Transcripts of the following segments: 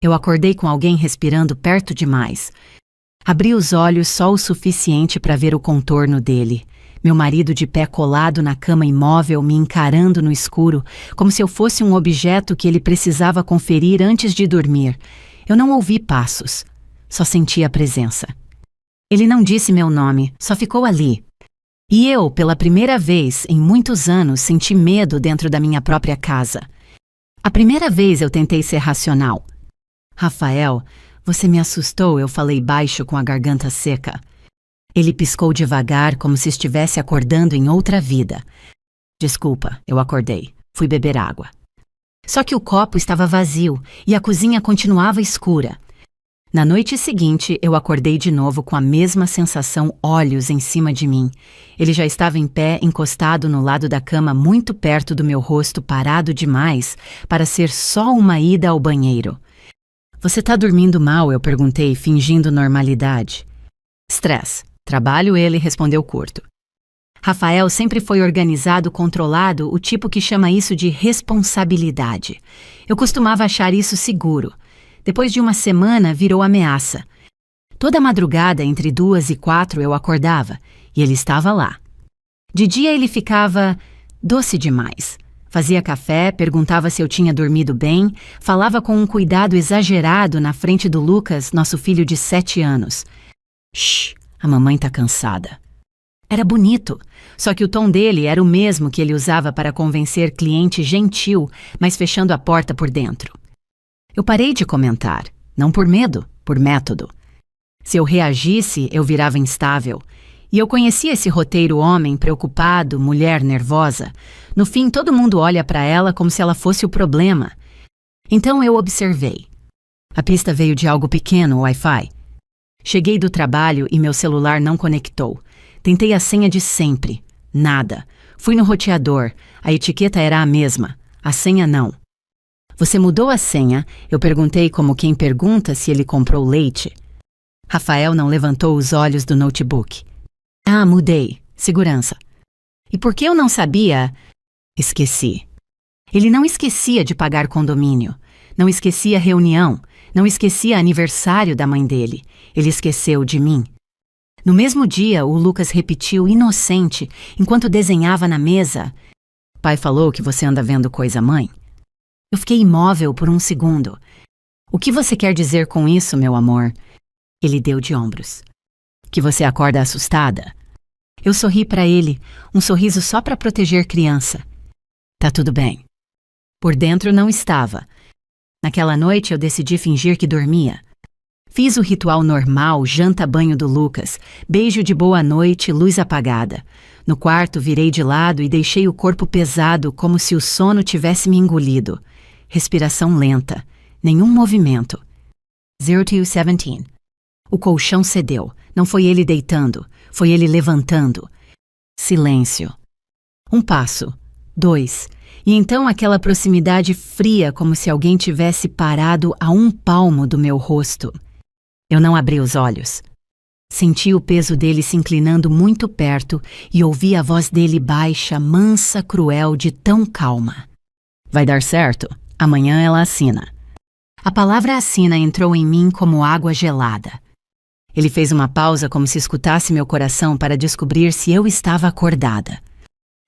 Eu acordei com alguém respirando perto demais. Abri os olhos só o suficiente para ver o contorno dele. Meu marido de pé colado na cama imóvel, me encarando no escuro, como se eu fosse um objeto que ele precisava conferir antes de dormir. Eu não ouvi passos, só senti a presença. Ele não disse meu nome, só ficou ali. E eu, pela primeira vez em muitos anos, senti medo dentro da minha própria casa. A primeira vez eu tentei ser racional. Rafael, você me assustou, eu falei baixo com a garganta seca. Ele piscou devagar, como se estivesse acordando em outra vida. Desculpa, eu acordei. Fui beber água. Só que o copo estava vazio e a cozinha continuava escura. Na noite seguinte, eu acordei de novo com a mesma sensação, olhos em cima de mim. Ele já estava em pé, encostado no lado da cama, muito perto do meu rosto, parado demais para ser só uma ida ao banheiro. Você tá dormindo mal? Eu perguntei, fingindo normalidade. Stress. Trabalho, ele respondeu curto. Rafael sempre foi organizado, controlado, o tipo que chama isso de responsabilidade. Eu costumava achar isso seguro. Depois de uma semana, virou ameaça. Toda madrugada, entre 2 e 4, eu acordava, e ele estava lá. De dia ele ficava doce demais. Fazia café, perguntava se eu tinha dormido bem, falava com um cuidado exagerado na frente do Lucas, nosso filho de 7 anos. Shhh, a mamãe tá cansada. Era bonito, só que o tom dele era o mesmo que ele usava para convencer cliente gentil, mas fechando a porta por dentro. Eu parei de comentar, não por medo, por método. Se eu reagisse, eu virava instável. E eu conhecia esse roteiro homem preocupado, mulher nervosa. No fim, todo mundo olha para ela como se ela fosse o problema. Então eu observei. A pista veio de algo pequeno, o Wi-Fi. Cheguei do trabalho e meu celular não conectou. Tentei a senha de sempre. Nada. Fui no roteador. A etiqueta era a mesma. A senha não. Você mudou a senha? Eu perguntei como quem pergunta se ele comprou leite. Rafael não levantou os olhos do notebook. Ah, mudei. Segurança. E por que eu não sabia? Esqueci. Ele não esquecia de pagar condomínio. Não esquecia reunião. Não esquecia aniversário da mãe dele. Ele esqueceu de mim. No mesmo dia, o Lucas repetiu, inocente, enquanto desenhava na mesa. Pai falou que você anda vendo coisa, mãe? Eu fiquei imóvel por um segundo. O que você quer dizer com isso, meu amor? Ele deu de ombros. Que você acorda assustada? Eu sorri para ele, um sorriso só para proteger criança. Tá tudo bem. Por dentro não estava. Naquela noite eu decidi fingir que dormia. Fiz o ritual normal, janta-banho do Lucas, beijo de boa noite, luz apagada. No quarto virei de lado e deixei o corpo pesado, como se o sono tivesse me engolido. Respiração lenta, nenhum movimento. 0 to 17. O colchão cedeu. Não foi ele deitando, foi ele levantando. Silêncio. 1 passo, 2. E então aquela proximidade fria, como se alguém tivesse parado a 1 palmo do meu rosto. Eu não abri os olhos. Senti o peso dele se inclinando muito perto e ouvi a voz dele baixa, mansa, cruel, de tão calma. Vai dar certo. Amanhã ela assina. A palavra assina entrou em mim como água gelada. Ele fez uma pausa como se escutasse meu coração para descobrir se eu estava acordada.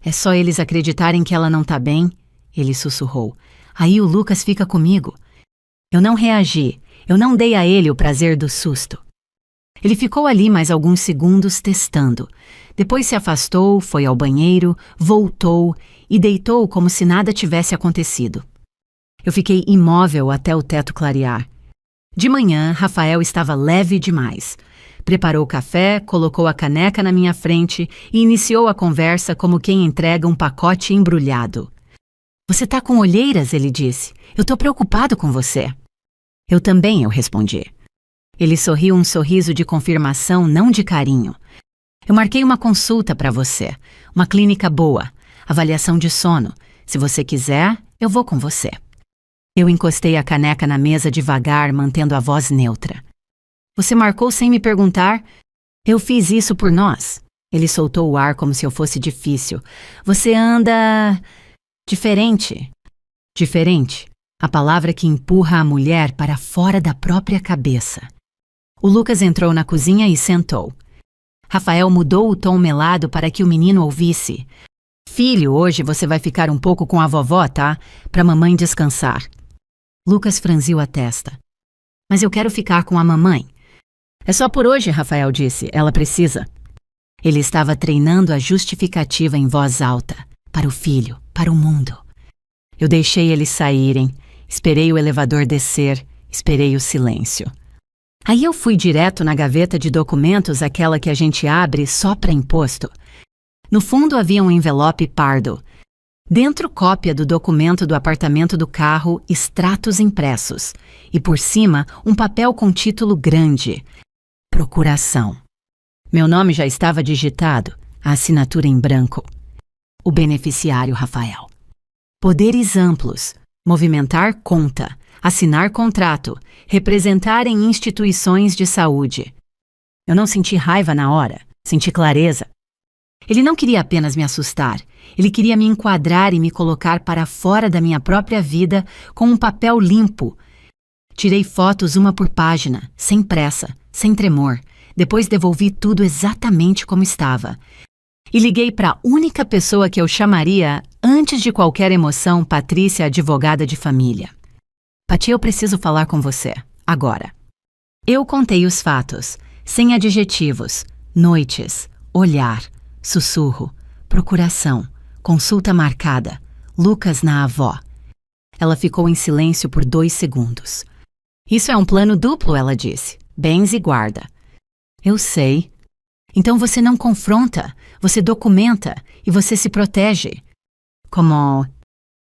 É só eles acreditarem que ela não tá bem? Ele sussurrou. Aí o Lucas fica comigo. Eu não reagi. Eu não dei a ele o prazer do susto. Ele ficou ali mais alguns segundos testando. Depois se afastou, foi ao banheiro, voltou e deitou como se nada tivesse acontecido. Eu fiquei imóvel até o teto clarear. De manhã, Rafael estava leve demais. Preparou o café, colocou a caneca na minha frente e iniciou a conversa como quem entrega um pacote embrulhado. Você tá com olheiras, ele disse. Eu tô preocupado com você. Eu também, eu respondi. Ele sorriu um sorriso de confirmação, não de carinho. Eu marquei uma consulta para você, uma clínica boa, avaliação de sono. Se você quiser, eu vou com você. Eu encostei a caneca na mesa devagar, mantendo a voz neutra. Você marcou sem me perguntar? Eu fiz isso por nós. Ele soltou o ar como se eu fosse difícil. Você anda... diferente. Diferente. A palavra que empurra a mulher para fora da própria cabeça. O Lucas entrou na cozinha e sentou. Rafael mudou o tom melado para que o menino ouvisse. Filho, hoje você vai ficar um pouco com a vovó, tá? Pra mamãe descansar. Lucas franziu a testa. Mas eu quero ficar com a mamãe. É só por hoje, Rafael disse. Ela precisa. Ele estava treinando a justificativa em voz alta. Para o filho, para o mundo. Eu deixei eles saírem. Esperei o elevador descer. Esperei o silêncio. Aí eu fui direto na gaveta de documentos, aquela que a gente abre só para imposto. No fundo havia um envelope pardo. Dentro, cópia do documento do apartamento do carro, extratos impressos. E por cima, um papel com título grande. Procuração. Meu nome já estava digitado, a assinatura em branco. O beneficiário Rafael. Poderes amplos. Movimentar conta. Assinar contrato, representar em instituições de saúde. Eu não senti raiva na hora, senti clareza. Ele não queria apenas me assustar, ele queria me enquadrar e me colocar para fora da minha própria vida com um papel limpo. Tirei fotos uma por página, sem pressa, sem tremor. Depois devolvi tudo exatamente como estava. E liguei para a única pessoa que eu chamaria, antes de qualquer emoção, Patrícia, advogada de família. Pati, eu preciso falar com você, agora. Eu contei os fatos, sem adjetivos, noites, olhar, sussurro, procuração, consulta marcada, Lucas na avó. Ela ficou em silêncio por 2 segundos. Isso é um plano duplo, ela disse. Bens e guarda. Eu sei. Então você não confronta, você documenta e você se protege. Como...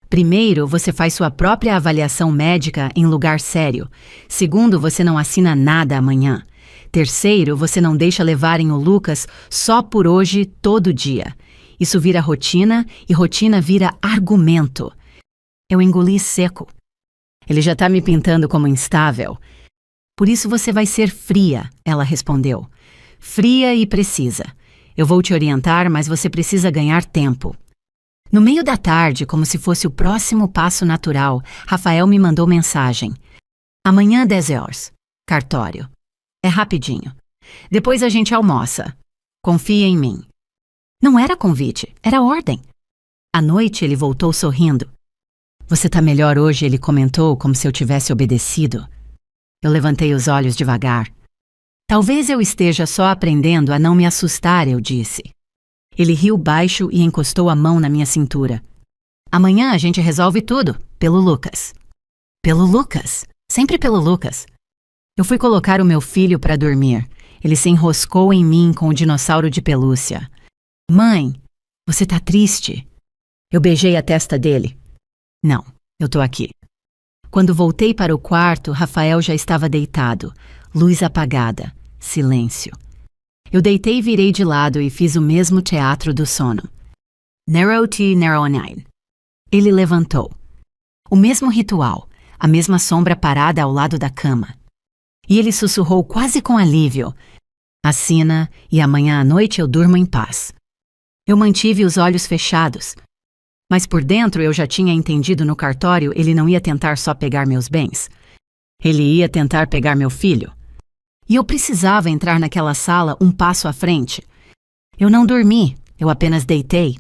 Primeiro, você faz sua própria avaliação médica em lugar sério. Segundo, você não assina nada amanhã. Terceiro, você não deixa levarem o Lucas só por hoje, todo dia. Isso vira rotina e rotina vira argumento. Eu engoli seco. Ele já está me pintando como instável. Por isso você vai ser fria, ela respondeu. Fria e precisa. Eu vou te orientar, mas você precisa ganhar tempo. No meio da tarde, como se fosse o próximo passo natural, Rafael me mandou mensagem. Amanhã, 10 horas. Cartório. É rapidinho. Depois a gente almoça. Confia em mim. Não era convite, era ordem. À noite ele voltou sorrindo. Você tá melhor hoje, ele comentou, como se eu tivesse obedecido. Eu levantei os olhos devagar. Talvez eu esteja só aprendendo a não me assustar, eu disse. Ele riu baixo e encostou a mão na minha cintura. Amanhã a gente resolve tudo, pelo Lucas. Pelo Lucas? Sempre pelo Lucas. Eu fui colocar o meu filho para dormir. Ele se enroscou em mim com o dinossauro de pelúcia. Mãe, você tá triste? Eu beijei a testa dele. Não, eu tô aqui. Quando voltei para o quarto, Rafael já estava deitado. Luz apagada. Silêncio. Eu deitei e virei de lado e fiz o mesmo teatro do sono. Narrow T, Narrow 9. Ele levantou. O mesmo ritual, a mesma sombra parada ao lado da cama. E ele sussurrou quase com alívio. Assina e amanhã à noite eu durmo em paz. Eu mantive os olhos fechados. Mas por dentro eu já tinha entendido no cartório ele não ia tentar só pegar meus bens. Ele ia tentar pegar meu filho. E eu precisava entrar naquela sala um passo à frente. Eu não dormi, eu apenas deitei.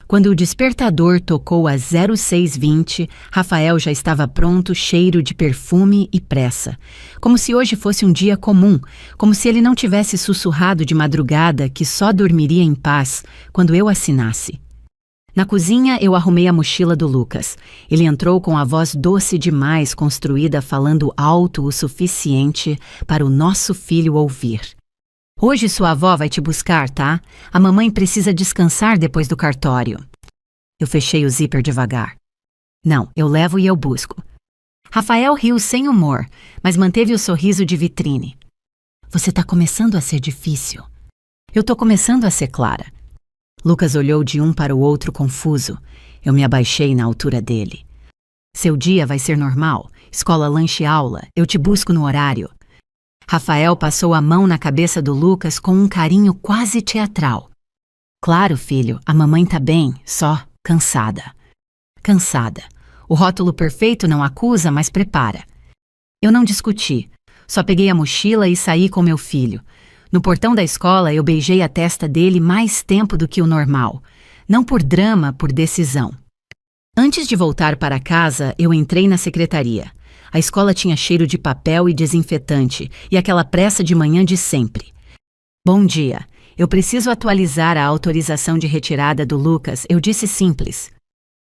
Quando o despertador tocou às 06h20, Rafael já estava pronto, cheiro de perfume e pressa. Como se hoje fosse um dia comum, como se ele não tivesse sussurrado de madrugada que só dormiria em paz quando eu assinasse. Na cozinha, eu arrumei a mochila do Lucas. Ele entrou com a voz doce demais construída, falando alto o suficiente para o nosso filho ouvir. Hoje sua avó vai te buscar, tá? A mamãe precisa descansar depois do cartório. Eu fechei o zíper devagar. Não, eu levo e eu busco. Rafael riu sem humor, mas manteve o sorriso de vitrine. Você tá começando a ser difícil. Eu tô começando a ser clara. Lucas olhou de um para o outro confuso. Eu me abaixei na altura dele. Seu dia vai ser normal. Escola, lanche, aula. Eu te busco no horário. Rafael passou a mão na cabeça do Lucas com um carinho quase teatral. Claro, filho, a mamãe tá bem, só cansada. Cansada. O rótulo perfeito não acusa, mas prepara. Eu não discuti. Só peguei a mochila e saí com meu filho. No portão da escola, eu beijei a testa dele mais tempo do que o normal. Não por drama, por decisão. Antes de voltar para casa, eu entrei na secretaria. A escola tinha cheiro de papel e desinfetante, e aquela pressa de manhã de sempre. Bom dia. Eu preciso atualizar a autorização de retirada do Lucas, eu disse simples.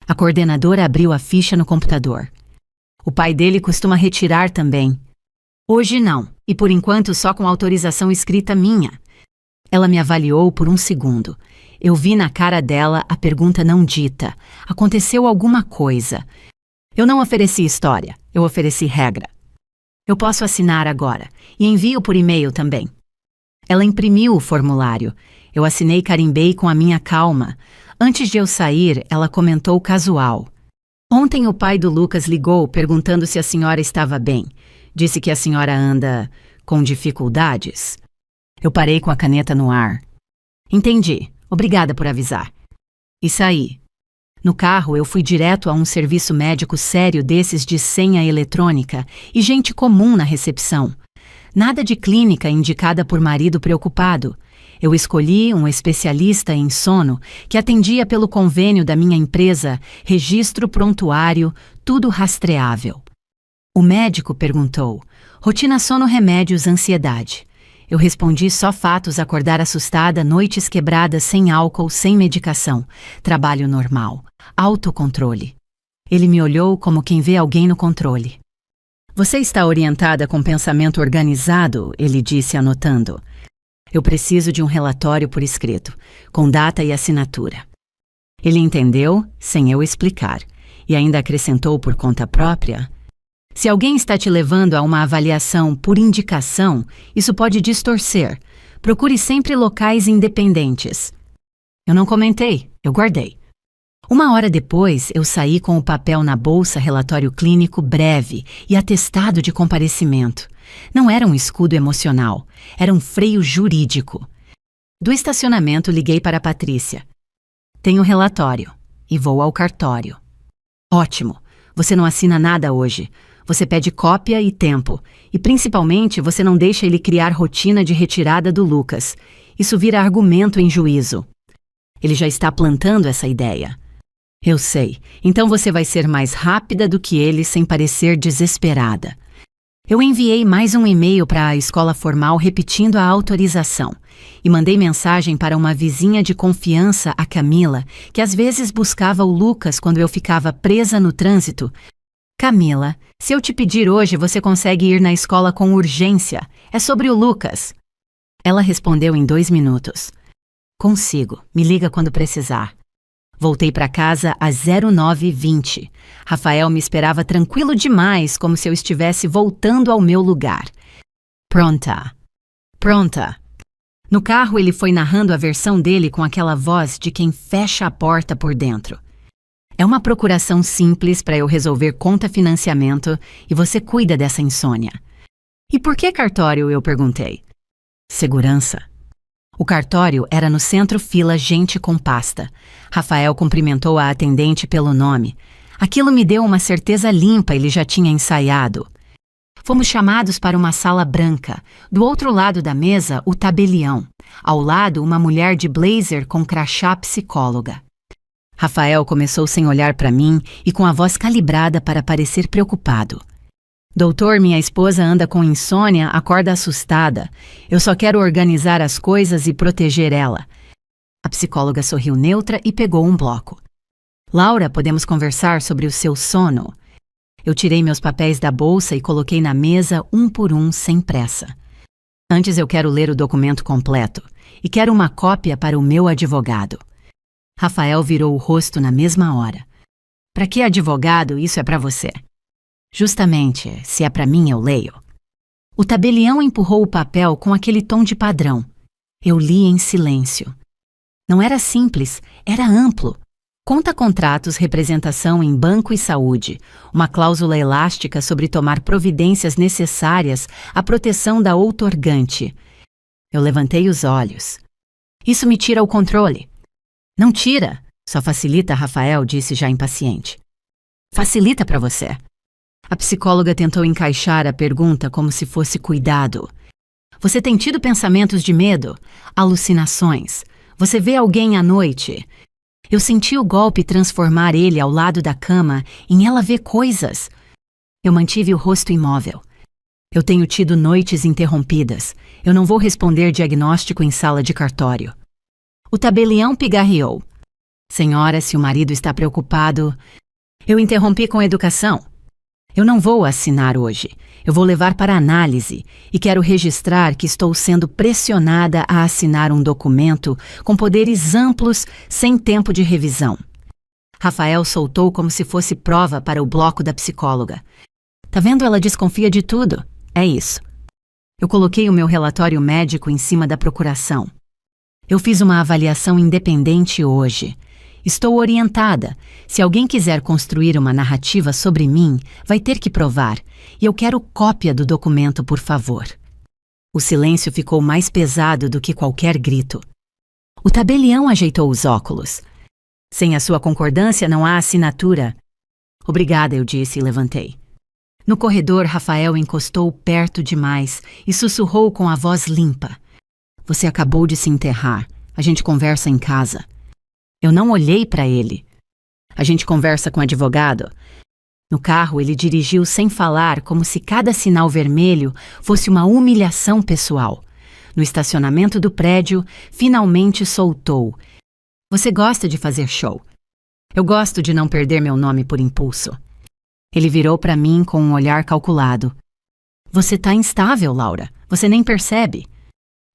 A coordenadora abriu a ficha no computador. O pai dele costuma retirar também. Hoje não, e por enquanto só com autorização escrita minha. Ela me avaliou por um segundo. Eu vi na cara dela a pergunta não dita. Aconteceu alguma coisa. Eu não ofereci história, eu ofereci regra. Eu posso assinar agora, e envio por e-mail também. Ela imprimiu o formulário. Eu assinei e carimbei com a minha calma. Antes de eu sair, ela comentou casual. Ontem o pai do Lucas ligou perguntando se a senhora estava bem. Disse que a senhora anda com dificuldades. Eu parei com a caneta no ar. Entendi. Obrigada por avisar. E saí. No carro, eu fui direto a um serviço médico sério desses de senha eletrônica e gente comum na recepção. Nada de clínica indicada por marido preocupado. Eu escolhi um especialista em sono que atendia pelo convênio da minha empresa, registro prontuário, tudo rastreável. O médico perguntou: rotina sono, remédios, ansiedade. Eu respondi só fatos: acordar assustada, noites quebradas, sem álcool, sem medicação, trabalho normal, autocontrole. Ele me olhou como quem vê alguém no controle. Você está orientada com pensamento organizado, ele disse anotando. Eu preciso de um relatório por escrito, com data e assinatura. Ele entendeu, sem eu explicar, e ainda acrescentou por conta própria. Se alguém está te levando a uma avaliação por indicação, isso pode distorcer. Procure sempre locais independentes. Eu não comentei, eu guardei. 1 hora depois, eu saí com o papel na bolsa, relatório clínico breve e atestado de comparecimento. Não era um escudo emocional, era um freio jurídico. Do estacionamento, liguei para a Patrícia. Tenho relatório e vou ao cartório. Ótimo, você não assina nada hoje. Você pede cópia e tempo. E principalmente, você não deixa ele criar rotina de retirada do Lucas. Isso vira argumento em juízo. Ele já está plantando essa ideia. Eu sei. Então você vai ser mais rápida do que ele sem parecer desesperada. Eu enviei mais um e-mail para a escola formal repetindo a autorização. E mandei mensagem para uma vizinha de confiança, a Camila, que às vezes buscava o Lucas quando eu ficava presa no trânsito. Camila, se eu te pedir hoje, você consegue ir na escola com urgência. É sobre o Lucas. Ela respondeu em 2 minutos. Consigo. Me liga quando precisar. Voltei para casa às 09h20. Rafael me esperava tranquilo demais, como se eu estivesse voltando ao meu lugar. Pronta. Pronta. No carro, ele foi narrando a versão dele com aquela voz de quem fecha a porta por dentro. É uma procuração simples para eu resolver conta financiamento e você cuida dessa insônia. E por que cartório? Eu perguntei. Segurança. O cartório era no centro, fila, gente com pasta. Rafael cumprimentou a atendente pelo nome. Aquilo me deu uma certeza limpa, ele já tinha ensaiado. Fomos chamados para uma sala branca. Do outro lado da mesa, o tabelião. Ao lado, uma mulher de blazer com crachá psicóloga. Rafael começou sem olhar para mim e com a voz calibrada para parecer preocupado. Doutor, minha esposa anda com insônia, acorda assustada. Eu só quero organizar as coisas e proteger ela. A psicóloga sorriu neutra e pegou um bloco. Laura, podemos conversar sobre o seu sono? Eu tirei meus papéis da bolsa e coloquei na mesa um por um, sem pressa. Antes eu quero ler o documento completo e quero uma cópia para o meu advogado. Rafael virou o rosto na mesma hora. Para que advogado? Isso é para você. Justamente, se é para mim, eu leio. O tabelião empurrou o papel com aquele tom de padrão. Eu li em silêncio. Não era simples, era amplo. Conta contratos, representação em banco e saúde, uma cláusula elástica sobre tomar providências necessárias à proteção da outorgante. Eu levantei os olhos. Isso me tira o controle. Não tira, só facilita, Rafael disse já impaciente. Facilita para você. A psicóloga tentou encaixar a pergunta como se fosse cuidado. Você tem tido pensamentos de medo? Alucinações? Você vê alguém à noite? Eu senti o golpe transformar ele ao lado da cama em ela ver coisas. Eu mantive o rosto imóvel. Eu tenho tido noites interrompidas. Eu não vou responder diagnóstico em sala de cartório. O tabelião pigarreou. Senhora, se o marido está preocupado... Eu interrompi com educação. Eu não vou assinar hoje. Eu vou levar para análise e quero registrar que estou sendo pressionada a assinar um documento com poderes amplos sem tempo de revisão. Rafael soltou como se fosse prova para o bloco da psicóloga. Tá vendo? Ela desconfia de tudo. É isso. Eu coloquei o meu relatório médico em cima da procuração. Eu fiz uma avaliação independente hoje. Estou orientada. Se alguém quiser construir uma narrativa sobre mim, vai ter que provar. E eu quero cópia do documento, por favor. O silêncio ficou mais pesado do que qualquer grito. O tabelião ajeitou os óculos. Sem a sua concordância não há assinatura. Obrigada, eu disse e levantei. No corredor, Rafael encostou perto demais e sussurrou com a voz limpa. Você acabou de se enterrar. A gente conversa em casa. Eu não olhei para ele. A gente conversa com o advogado. No carro, ele dirigiu sem falar, como se cada sinal vermelho fosse uma humilhação pessoal. No estacionamento do prédio, finalmente soltou. Você gosta de fazer show. Eu gosto de não perder meu nome por impulso. Ele virou para mim com um olhar calculado. Você tá instável, Laura. Você nem percebe.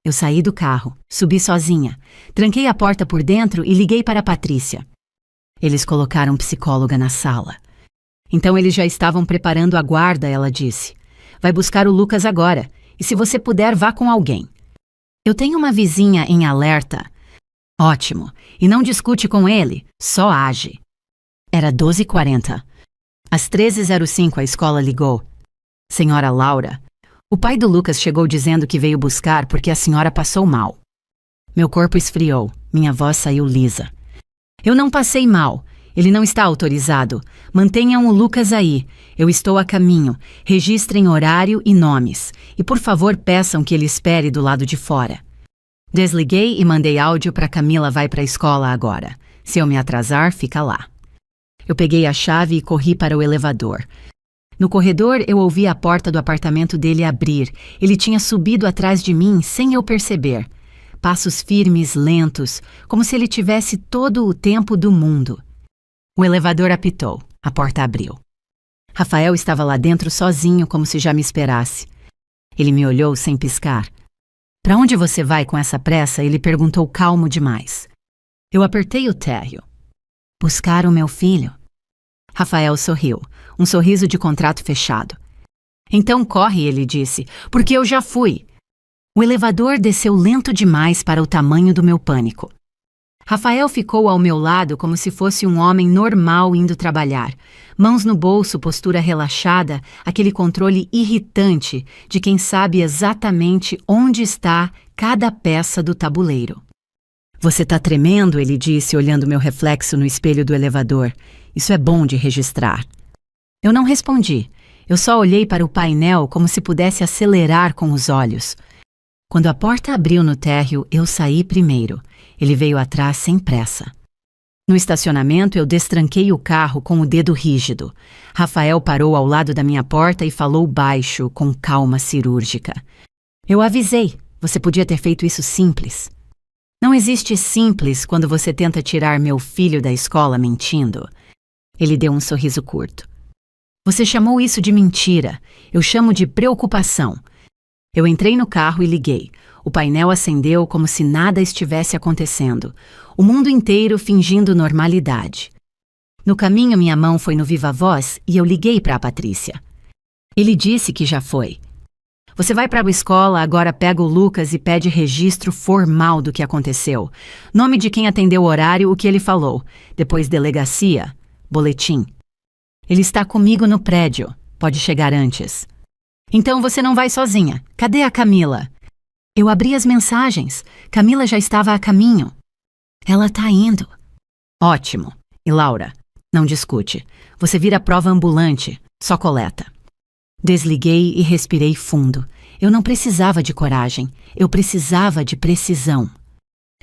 Eu saí do carro, subi sozinha, tranquei a porta por dentro e liguei para a Patrícia. Eles colocaram psicóloga na sala. Então eles já estavam preparando a guarda, ela disse. Vai buscar o Lucas agora, e se você puder, vá com alguém. Eu tenho uma vizinha em alerta. Ótimo, e não discute com ele, só age. Era 12h40. Às 13h05 a escola ligou. Senhora Laura, o pai do Lucas chegou dizendo que veio buscar porque a senhora passou mal. Meu corpo esfriou, minha voz saiu lisa. Eu não passei mal, ele não está autorizado. Mantenham o Lucas aí, eu estou a caminho. Registrem horário e nomes. E por favor peçam que ele espere do lado de fora. Desliguei e mandei áudio para Camila vai para a escola agora. Se eu me atrasar, fica lá. Eu peguei a chave e corri para o elevador. No corredor, eu ouvi a porta do apartamento dele abrir. Ele tinha subido atrás de mim sem eu perceber. Passos firmes, lentos, como se ele tivesse todo o tempo do mundo. O elevador apitou. A porta abriu. Rafael estava lá dentro sozinho, como se já me esperasse. Ele me olhou sem piscar. Para onde você vai com essa pressa? Ele perguntou calmo demais. Eu apertei o térreo. Buscar o meu filho. Rafael sorriu, um sorriso de contrato fechado. Então corre, ele disse, porque eu já fui. O elevador desceu lento demais para o tamanho do meu pânico. Rafael ficou ao meu lado como se fosse um homem normal indo trabalhar. Mãos no bolso, postura relaxada, aquele controle irritante de quem sabe exatamente onde está cada peça do tabuleiro. Você tá tremendo, ele disse, olhando meu reflexo no espelho do elevador. Isso é bom de registrar. Eu não respondi. Eu só olhei para o painel como se pudesse acelerar com os olhos. Quando a porta abriu no térreo, eu saí primeiro. Ele veio atrás sem pressa. No estacionamento, eu destranquei o carro com o dedo rígido. Rafael parou ao lado da minha porta e falou baixo, com calma cirúrgica. Eu avisei. Você podia ter feito isso simples. Não existe simples quando você tenta tirar meu filho da escola mentindo. Ele deu um sorriso curto. Você chamou isso de mentira. Eu chamo de preocupação. Eu entrei no carro e liguei. O painel acendeu como se nada estivesse acontecendo. O mundo inteiro fingindo normalidade. No caminho, minha mão foi no viva-voz e eu liguei para a Patrícia. Ele disse que já foi. Você vai para a escola, agora pega o Lucas e pede registro formal do que aconteceu. Nome de quem atendeu o horário, o que ele falou. Depois delegacia, boletim. Ele está comigo no prédio. Pode chegar antes. Então você não vai sozinha. Cadê a Camila? Eu abri as mensagens. Camila já estava a caminho. Ela tá indo. Ótimo. E Laura? Não discute. Você vira prova ambulante, só coleta. Desliguei e respirei fundo. Eu não precisava de coragem, eu precisava de precisão.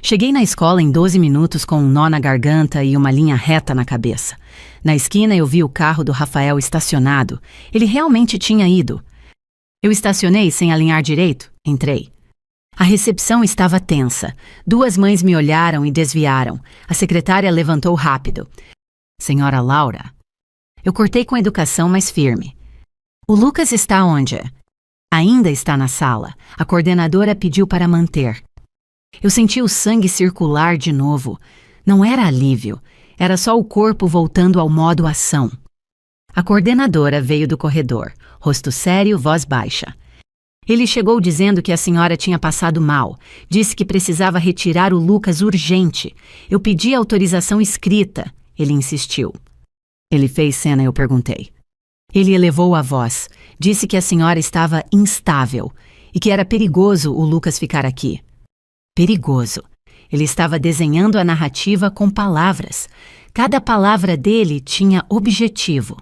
Cheguei na escola em 12 minutos com um nó na garganta e uma linha reta na cabeça. Na esquina eu vi o carro do Rafael estacionado. Ele realmente tinha ido. Eu estacionei sem alinhar direito. Entrei. A recepção estava tensa. 2 mães me olharam e desviaram. A secretária levantou rápido. Senhora Laura. Eu cortei com educação, mas firme. O Lucas está onde? Ainda está na sala. A coordenadora pediu para manter. Eu senti o sangue circular de novo. Não era alívio. Era só o corpo voltando ao modo ação. A coordenadora veio do corredor. Rosto sério, voz baixa. Ele chegou dizendo que a senhora tinha passado mal. Disse que precisava retirar o Lucas urgente. Eu pedi autorização escrita. Ele insistiu. Ele fez cena, eu perguntei. Ele elevou a voz. Disse que a senhora estava instável e que era perigoso o Lucas ficar aqui. Perigoso. Ele estava desenhando a narrativa com palavras. Cada palavra dele tinha objetivo.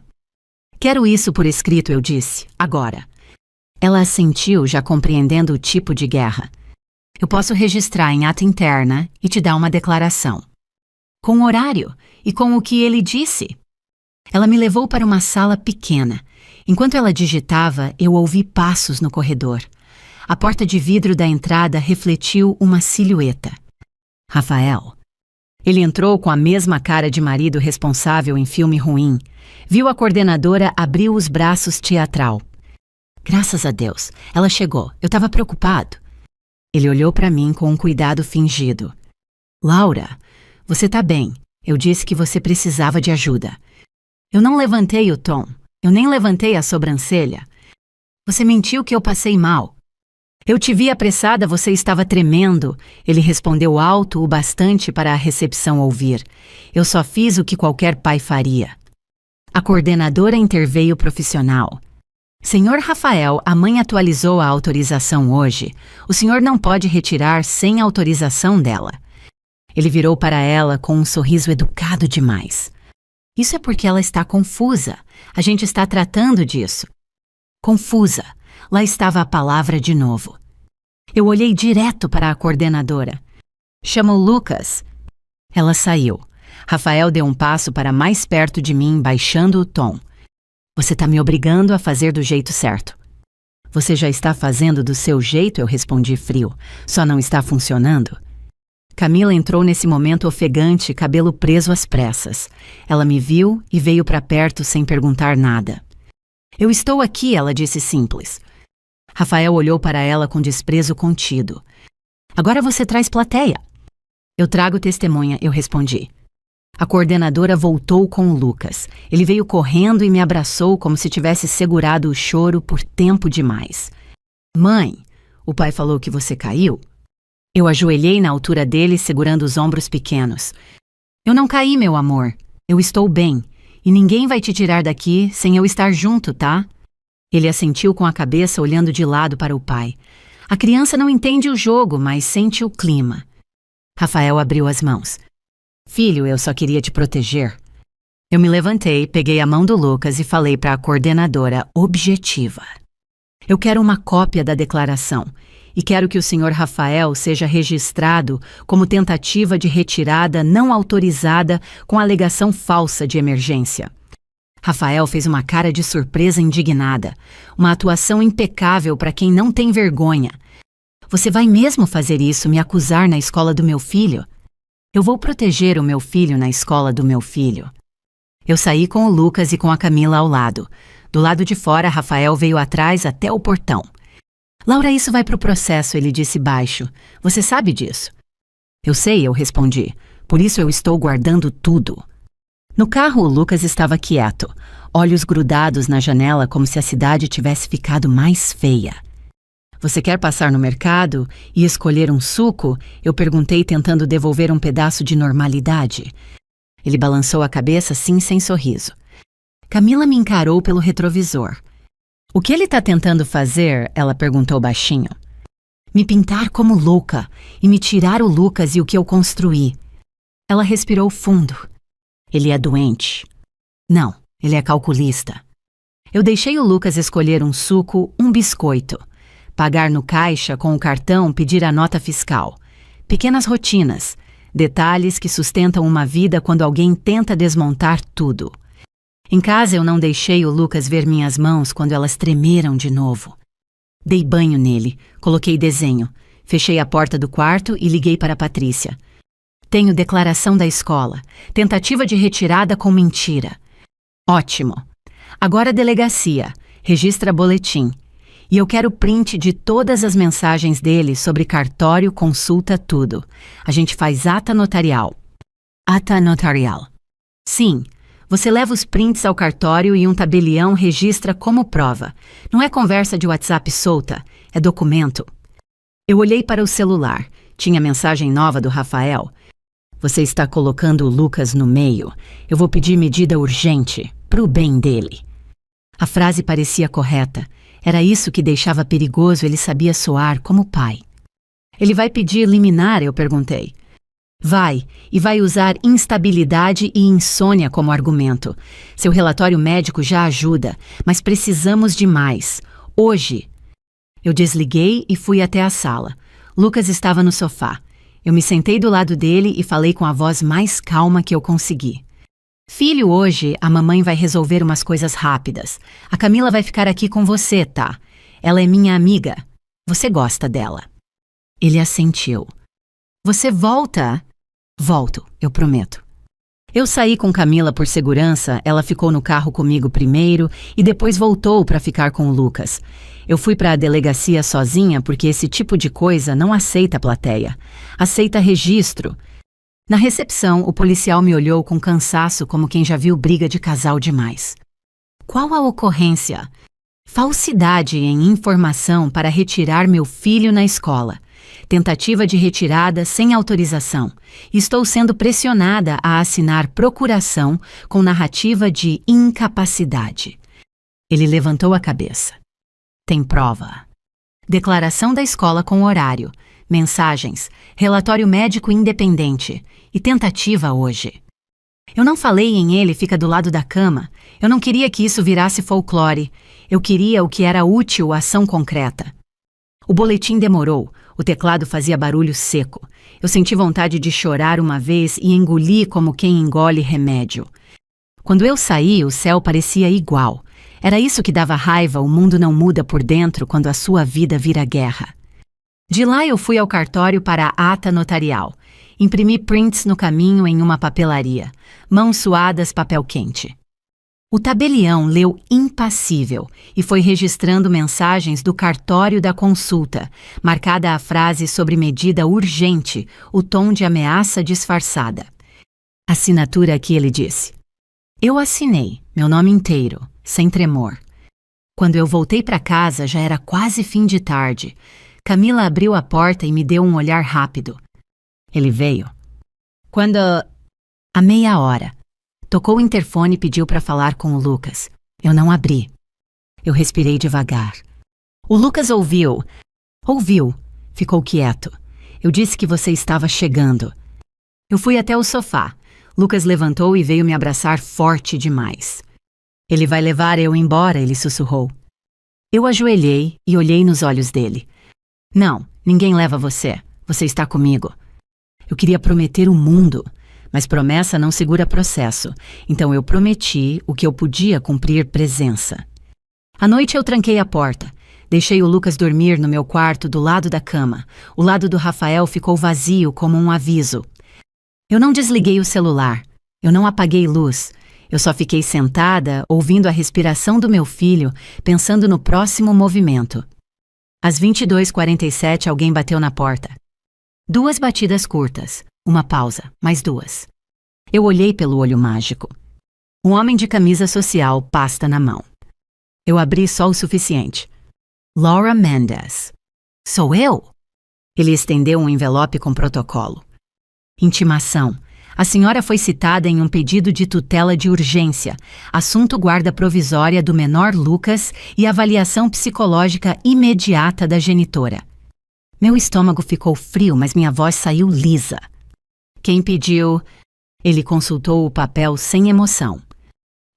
Quero isso por escrito, eu disse. Agora. Ela assentiu, já compreendendo o tipo de guerra. Eu posso registrar em ata interna e te dar uma declaração. Com horário e com o que ele disse. Ela me levou para uma sala pequena. Enquanto ela digitava, eu ouvi passos no corredor. A porta de vidro da entrada refletiu uma silhueta. Rafael. Ele entrou com a mesma cara de marido responsável em filme ruim. Viu a coordenadora, abriu os braços teatral. Graças a Deus, ela chegou. Eu estava preocupado. Ele olhou para mim com um cuidado fingido. Laura, você tá bem. Eu disse que você precisava de ajuda. Eu não levantei o tom. Eu nem levantei a sobrancelha. Você mentiu que eu passei mal. Eu te vi apressada, você estava tremendo. Ele respondeu alto o bastante para a recepção ouvir. Eu só fiz o que qualquer pai faria. A coordenadora interveio profissional. Senhor Rafael, a mãe atualizou a autorização hoje. O senhor não pode retirar sem autorização dela. Ele virou para ela com um sorriso educado demais. Isso é porque ela está confusa. A gente está tratando disso. Confusa. Lá estava a palavra de novo. Eu olhei direto para a coordenadora. Chama o Lucas. Ela saiu. Rafael deu um passo para mais perto de mim, baixando o tom. Você está me obrigando a fazer do jeito certo. Você já está fazendo do seu jeito, eu respondi frio. Só não está funcionando. Camila entrou nesse momento ofegante, cabelo preso às pressas. Ela me viu e veio para perto sem perguntar nada. Eu estou aqui, ela disse simples. Rafael olhou para ela com desprezo contido. Agora você traz plateia. Eu trago testemunha, eu respondi. A coordenadora voltou com o Lucas. Ele veio correndo e me abraçou como se tivesse segurado o choro por tempo demais. Mãe, o pai falou que você caiu? Eu ajoelhei na altura dele, segurando os ombros pequenos. Eu não caí, meu amor. Eu estou bem. E ninguém vai te tirar daqui sem eu estar junto, tá? Ele assentiu com a cabeça, olhando de lado para o pai. A criança não entende o jogo, mas sente o clima. Rafael abriu as mãos. Filho, eu só queria te proteger. Eu me levantei, peguei a mão do Lucas e falei para a coordenadora objetiva. Eu quero uma cópia da declaração e quero que o senhor Rafael seja registrado como tentativa de retirada não autorizada com alegação falsa de emergência. Rafael fez uma cara de surpresa indignada, uma atuação impecável para quem não tem vergonha. Você vai mesmo fazer isso, me acusar na escola do meu filho? Eu vou proteger o meu filho na escola do meu filho. Eu saí com o Lucas e com a Camila ao lado. Do lado de fora, Rafael veio atrás até o portão. Laura, isso vai para o processo, ele disse baixo. Você sabe disso? Eu sei, eu respondi. Por isso eu estou guardando tudo. No carro, o Lucas estava quieto, olhos grudados na janela como se a cidade tivesse ficado mais feia. Você quer passar no mercado e escolher um suco? Eu perguntei, tentando devolver um pedaço de normalidade. Ele balançou a cabeça, sim, sem sorriso. Camila me encarou pelo retrovisor. O que ele está tentando fazer? Ela perguntou baixinho. Me pintar como louca e me tirar o Lucas e o que eu construí. Ela respirou fundo. Ele é doente. Não, ele é calculista. Eu deixei o Lucas escolher um suco, um biscoito. Pagar no caixa com o cartão, pedir a nota fiscal. Pequenas rotinas, detalhes que sustentam uma vida quando alguém tenta desmontar tudo. Em casa eu não deixei o Lucas ver minhas mãos quando elas tremeram de novo. Dei banho nele, coloquei desenho, fechei a porta do quarto e liguei para a Patrícia. Tenho declaração da escola, tentativa de retirada com mentira. Ótimo. Agora delegacia, registra boletim. E eu quero print de todas as mensagens dele sobre cartório, consulta, tudo. A gente faz ata notarial. Ata notarial. Sim, você leva os prints ao cartório e um tabelião registra como prova. Não é conversa de WhatsApp solta, é documento. Eu olhei para o celular. Tinha mensagem nova do Rafael. Você está colocando o Lucas no meio. Eu vou pedir medida urgente, pro bem dele. A frase parecia correta. Era isso que deixava perigoso, ele sabia soar como pai. Ele vai pedir liminar, eu perguntei. Vai, e vai usar instabilidade e insônia como argumento. Seu relatório médico já ajuda, mas precisamos de mais. Hoje. Eu desliguei e fui até a sala. Lucas estava no sofá. Eu me sentei do lado dele e falei com a voz mais calma que eu consegui. Filho, hoje a mamãe vai resolver umas coisas rápidas. A Camila vai ficar aqui com você, tá? Ela é minha amiga. Você gosta dela. Ele assentiu. Você volta? Volto, eu prometo. Eu saí com Camila por segurança, ela ficou no carro comigo primeiro e depois voltou para ficar com o Lucas. Eu fui para a delegacia sozinha porque esse tipo de coisa não aceita plateia. Aceita registro. Na recepção, o policial me olhou com cansaço como quem já viu briga de casal demais. Qual a ocorrência? Falsidade em informação para retirar meu filho na escola. Tentativa de retirada sem autorização. Estou sendo pressionada a assinar procuração com narrativa de incapacidade. Ele levantou a cabeça. Tem prova. Declaração da escola com horário. Mensagens, relatório médico independente e tentativa hoje. Eu não falei em ele fica do lado da cama. Eu não queria que isso virasse folclore. Eu queria o que era útil à ação concreta. O boletim demorou. O teclado fazia barulho seco. Eu senti vontade de chorar uma vez e engoli como quem engole remédio. Quando eu saí, o céu parecia igual. Era isso que dava raiva, o mundo não muda por dentro quando a sua vida vira guerra. De lá eu fui ao cartório para a ata notarial. Imprimi prints no caminho em uma papelaria. Mãos suadas, papel quente. O tabelião leu impassível e foi registrando mensagens do cartório da consulta, marcada a frase sobre medida urgente, o tom de ameaça disfarçada. Assinatura que ele disse. Eu assinei, meu nome inteiro, sem tremor. Quando eu voltei para casa já era quase fim de tarde. Camila abriu a porta e me deu um olhar rápido. Ele veio. Quando... À meia hora. Tocou o interfone e pediu para falar com o Lucas. Eu não abri. Eu respirei devagar. O Lucas ouviu. Ouviu. Ficou quieto. Eu disse que você estava chegando. Eu fui até o sofá. Lucas levantou e veio me abraçar forte demais. Ele vai levar eu embora, ele sussurrou. Eu ajoelhei e olhei nos olhos dele. Não, ninguém leva você. Você está comigo. Eu queria prometer o mundo, mas promessa não segura processo. Então eu prometi o que eu podia cumprir presença. À noite eu tranquei a porta. Deixei o Lucas dormir no meu quarto do lado da cama. O lado do Rafael ficou vazio como um aviso. Eu não desliguei o celular. Eu não apaguei luz. Eu só fiquei sentada, ouvindo a respiração do meu filho, pensando no próximo movimento. Às 22h47, alguém bateu na porta. 2 batidas curtas, uma pausa, mais 2. Eu olhei pelo olho mágico. Um homem de camisa social, pasta na mão. Eu abri só o suficiente. Laura Mendes. Sou eu? Ele estendeu um envelope com protocolo. Intimação. A senhora foi citada em um pedido de tutela de urgência, assunto guarda provisória do menor Lucas e avaliação psicológica imediata da genitora. Meu estômago ficou frio, mas minha voz saiu lisa. Quem pediu? Ele consultou o papel sem emoção.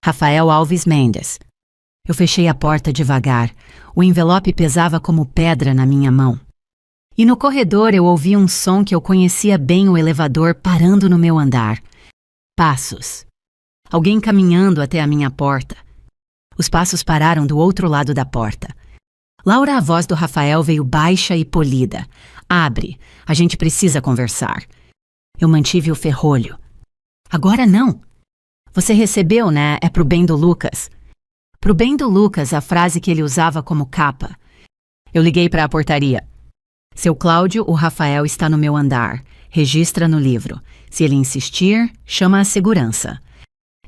Rafael Alves Mendes. Eu fechei a porta devagar. O envelope pesava como pedra na minha mão. E no corredor eu ouvi um som que eu conhecia bem, o elevador parando no meu andar. Passos. Alguém caminhando até a minha porta. Os passos pararam do outro lado da porta. Laura, a voz do Rafael veio baixa e polida. Abre, a gente precisa conversar. Eu mantive o ferrolho. Agora não. Você recebeu, né? É pro bem do Lucas. Pro bem do Lucas, a frase que ele usava como capa. Eu liguei para a portaria. Seu Cláudio, o Rafael está no meu andar. Registra no livro. Se ele insistir, chama a segurança.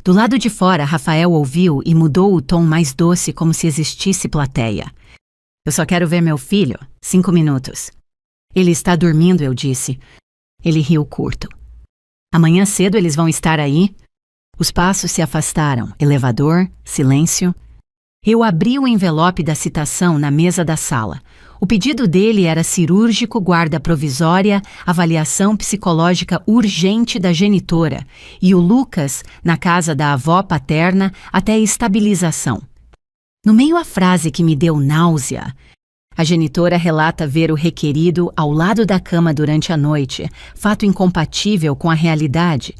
Do lado de fora, Rafael ouviu e mudou o tom mais doce, como se existisse plateia. Eu só quero ver meu filho. 5 minutos. Ele está dormindo, eu disse. Ele riu curto. Amanhã cedo eles vão estar aí? Os passos se afastaram. Elevador, silêncio. Eu abri o envelope da citação na mesa da sala. O pedido dele era cirúrgico, guarda provisória, avaliação psicológica urgente da genitora e o Lucas na casa da avó paterna até estabilização. No meio a frase que me deu náusea, a genitora relata ver o requerido ao lado da cama durante a noite, fato incompatível com a realidade.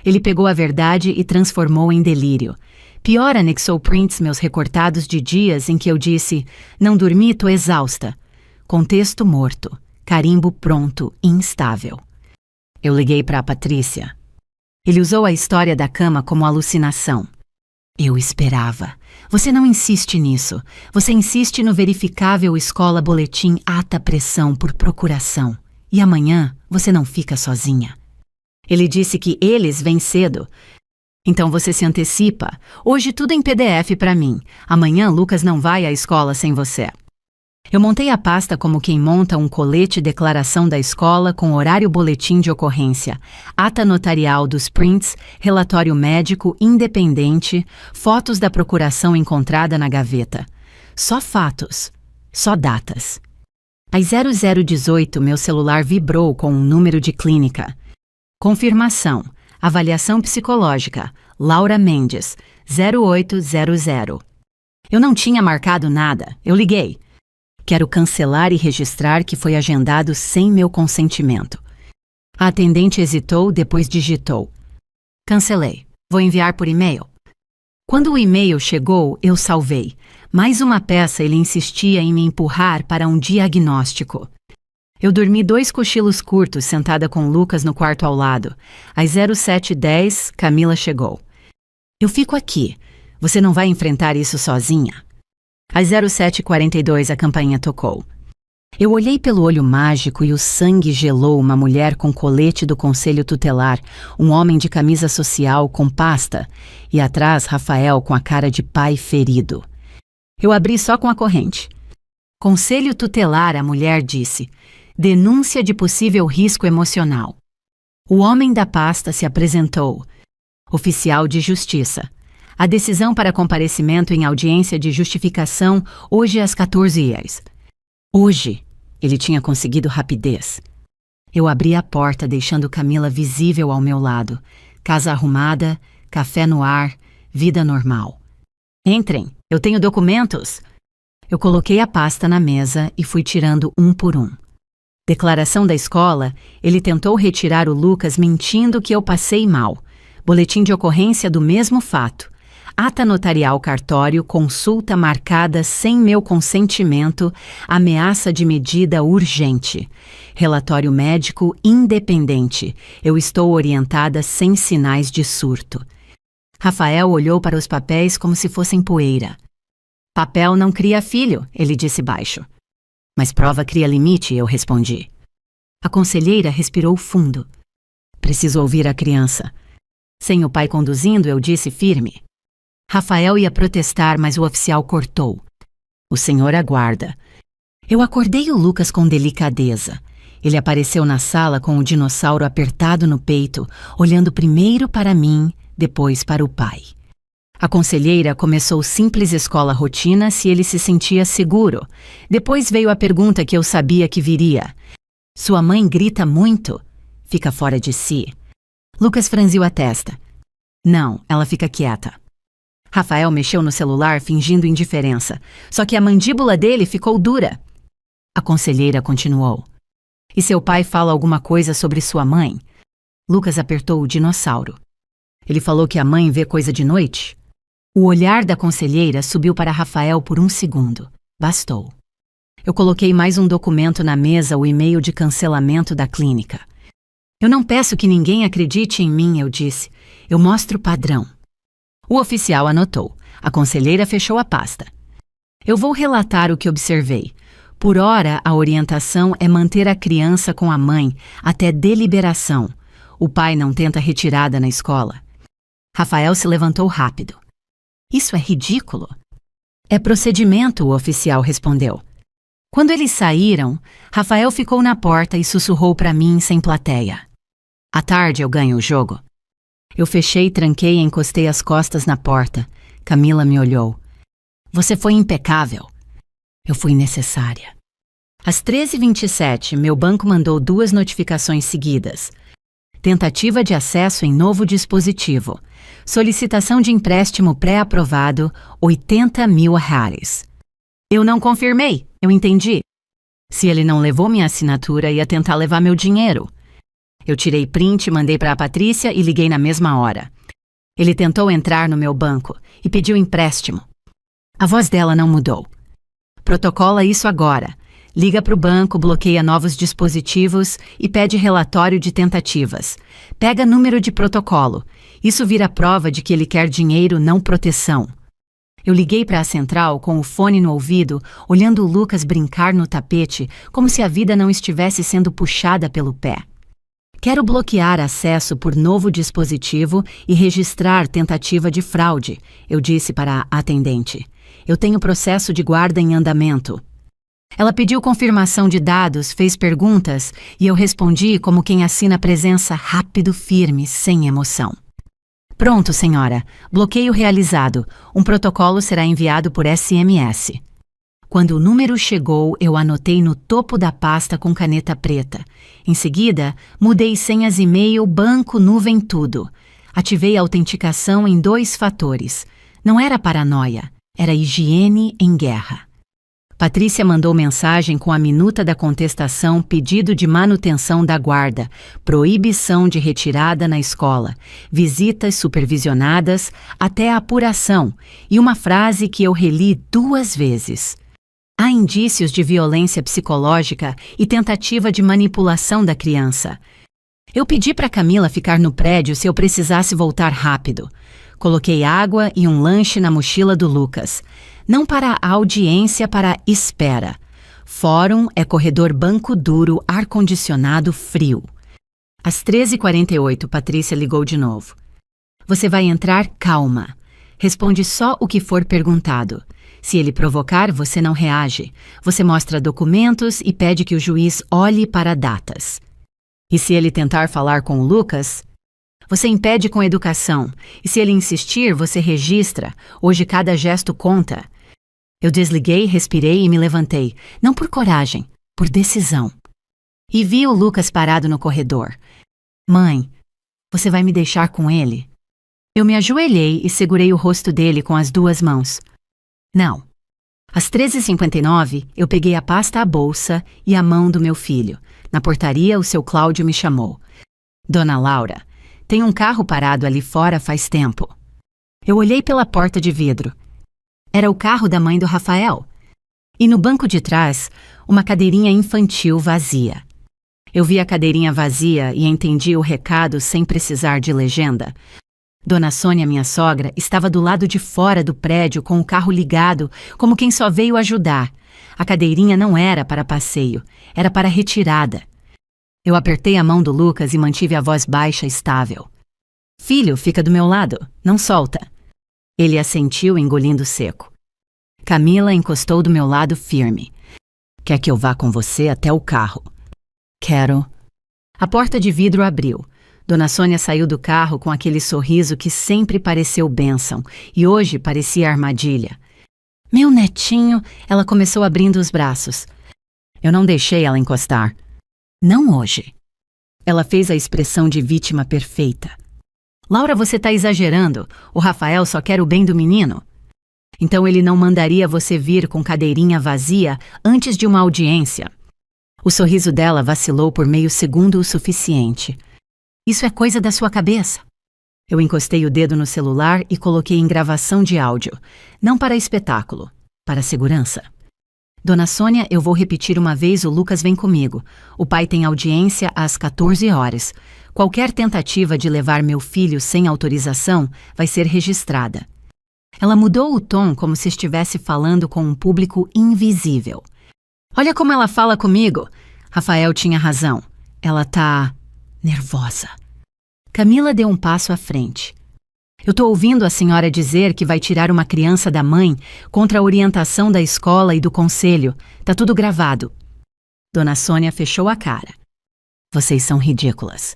Ele pegou a verdade e transformou em delírio. Pior, anexou prints meus recortados de dias em que eu disse: não dormi, tô exausta. Contexto morto. Carimbo pronto, instável. Eu liguei para a Patrícia. Ele usou a história da cama como alucinação. Eu esperava. Você não insiste nisso. Você insiste no verificável escola boletim ata pressão por procuração. E amanhã você não fica sozinha. Ele disse que eles vêm cedo. Então você se antecipa. Hoje tudo em PDF para mim. Amanhã Lucas não vai à escola sem você. Eu montei a pasta como quem monta um colete declaração da escola com horário boletim de ocorrência, ata notarial dos prints, relatório médico independente, fotos da procuração encontrada na gaveta. Só fatos. Só datas. Às 0018 meu celular vibrou com um número de clínica. Confirmação. Avaliação psicológica. Laura Mendes, 0800. Eu não tinha marcado nada. Eu liguei. Quero cancelar e registrar que foi agendado sem meu consentimento. A atendente hesitou, depois digitou. Cancelei. Vou enviar por e-mail. Quando o e-mail chegou, eu salvei. Mais uma peça, ele insistia em me empurrar para um diagnóstico. Eu dormi 2 cochilos curtos sentada com Lucas no quarto ao lado. Às 07h10, Camila chegou. Eu fico aqui. Você não vai enfrentar isso sozinha. Às 07h42 a campainha tocou. Eu olhei pelo olho mágico e o sangue gelou. Uma mulher com colete do conselho tutelar, um homem de camisa social com pasta e atrás Rafael com a cara de pai ferido. Eu abri só com a corrente. Conselho tutelar, a mulher disse. Denúncia de possível risco emocional. O homem da pasta se apresentou. Oficial de justiça. A decisão para comparecimento em audiência de justificação hoje às 14h. Hoje, ele tinha conseguido rapidez. Eu abri a porta deixando Camila visível ao meu lado. Casa arrumada, café no ar, vida normal. Entrem, eu tenho documentos. Eu coloquei a pasta na mesa e fui tirando um por um. Declaração da escola, ele tentou retirar o Lucas mentindo que eu passei mal. Boletim de ocorrência do mesmo fato. Ata notarial cartório, consulta marcada sem meu consentimento, ameaça de medida urgente. Relatório médico independente. Eu estou orientada sem sinais de surto. Rafael olhou para os papéis como se fossem poeira. Papel não cria filho, ele disse baixo. Mas prova cria limite, eu respondi. A conselheira respirou fundo. Preciso ouvir a criança. Sem o pai conduzindo, eu disse firme. Rafael ia protestar, mas o oficial cortou. O senhor aguarda. Eu acordei o Lucas com delicadeza. Ele apareceu na sala com o dinossauro apertado no peito, olhando primeiro para mim, depois para o pai. A conselheira começou simples escola rotina se ele se sentia seguro. Depois veio a pergunta que eu sabia que viria. Sua mãe grita muito? Fica fora de si. Lucas franziu a testa. Não, ela fica quieta. Rafael mexeu no celular fingindo indiferença, só que a mandíbula dele ficou dura. A conselheira continuou. E seu pai fala alguma coisa sobre sua mãe? Lucas apertou o dinossauro. Ele falou que a mãe vê coisa de noite? O olhar da conselheira subiu para Rafael por um segundo. Bastou. Eu coloquei mais um documento na mesa, o e-mail de cancelamento da clínica. Eu não peço que ninguém acredite em mim, eu disse. Eu mostro o padrão. O oficial anotou. A conselheira fechou a pasta. Eu vou relatar o que observei. Por hora, a orientação é manter a criança com a mãe até deliberação. O pai não tenta retirada na escola. Rafael se levantou rápido. Isso é ridículo. É procedimento, o oficial respondeu. Quando eles saíram, Rafael ficou na porta e sussurrou para mim sem plateia. À tarde eu ganho o jogo. Eu fechei, tranquei e encostei as costas na porta. Camila me olhou. Você foi impecável. Eu fui necessária. Às 13h27, meu banco mandou 2 notificações seguidas. Tentativa de acesso em novo dispositivo. Solicitação de empréstimo pré-aprovado, R$80 mil. Eu não confirmei, eu entendi. Se ele não levou minha assinatura, ia tentar levar meu dinheiro. Eu tirei print, mandei para a Patrícia e liguei na mesma hora. Ele tentou entrar no meu banco e pediu empréstimo. A voz dela não mudou. Protocola isso agora. Liga para o banco, bloqueia novos dispositivos e pede relatório de tentativas. Pega número de protocolo. Isso vira prova de que ele quer dinheiro, não proteção. Eu liguei para a central com o fone no ouvido, olhando o Lucas brincar no tapete, como se a vida não estivesse sendo puxada pelo pé. Quero bloquear acesso por novo dispositivo e registrar tentativa de fraude, eu disse para a atendente. Eu tenho processo de guarda em andamento. Ela pediu confirmação de dados, fez perguntas e eu respondi como quem assina presença rápido, firme, sem emoção. Pronto, senhora. Bloqueio realizado. Um protocolo será enviado por SMS. Quando o número chegou, eu anotei no topo da pasta com caneta preta. Em seguida, mudei senhas e-mail, banco, nuvem, tudo. Ativei a autenticação em 2 fatores. Não era paranoia, era higiene em guerra. Patrícia mandou mensagem com a minuta da contestação, pedido de manutenção da guarda, proibição de retirada na escola, visitas supervisionadas até a apuração e uma frase que eu reli 2 vezes. Há indícios de violência psicológica e tentativa de manipulação da criança. Eu pedi para Camila ficar no prédio se eu precisasse voltar rápido. Coloquei água e um lanche na mochila do Lucas. Não para a audiência, para a espera. Fórum é corredor banco duro, ar-condicionado frio. Às 13h48, Patrícia ligou de novo. Você vai entrar calma. Responde só o que for perguntado. Se ele provocar, você não reage. Você mostra documentos e pede que o juiz olhe para datas. E se ele tentar falar com o Lucas, você impede com educação. E se ele insistir, você registra. Hoje cada gesto conta. Eu desliguei, respirei e me levantei. Não por coragem, por decisão. E vi o Lucas parado no corredor. Mãe, você vai me deixar com ele? Eu me ajoelhei e segurei o rosto dele com as 2 mãos. Não. Às 13h59, eu peguei a pasta à bolsa e a mão do meu filho. Na portaria, o seu Cláudio me chamou. Dona Laura, tem um carro parado ali fora faz tempo. Eu olhei pela porta de vidro. Era o carro da mãe do Rafael. E no banco de trás, uma cadeirinha infantil vazia. Eu vi a cadeirinha vazia e entendi o recado sem precisar de legenda. Dona Sônia, minha sogra, estava do lado de fora do prédio com o carro ligado, como quem só veio ajudar. A cadeirinha não era para passeio, era para retirada. Eu apertei a mão do Lucas e mantive a voz baixa e estável. Filho, fica do meu lado, não solta. Ele assentiu, engolindo seco. Camila encostou do meu lado firme. Quer que eu vá com você até o carro? Quero. A porta de vidro abriu. Dona Sônia saiu do carro com aquele sorriso que sempre pareceu bênção e hoje parecia armadilha. Meu netinho, ela começou abrindo os braços. Eu não deixei ela encostar. Não hoje. Ela fez a expressão de vítima perfeita. Laura, você está exagerando. O Rafael só quer o bem do menino. Então ele não mandaria você vir com cadeirinha vazia antes de uma audiência. O sorriso dela vacilou por meio segundo o suficiente. Isso é coisa da sua cabeça. Eu encostei o dedo no celular e coloquei em gravação de áudio. Não para espetáculo, para segurança. Dona Sônia, eu vou repetir uma vez, o Lucas vem comigo. O pai tem audiência às 14 horas. Qualquer tentativa de levar meu filho sem autorização vai ser registrada. Ela mudou o tom como se estivesse falando com um público invisível. Olha como ela fala comigo. Rafael tinha razão. Ela tá nervosa. Camila deu um passo à frente. Eu tô ouvindo a senhora dizer que vai tirar uma criança da mãe contra a orientação da escola e do conselho. Tá tudo gravado. Dona Sônia fechou a cara. Vocês são ridículas.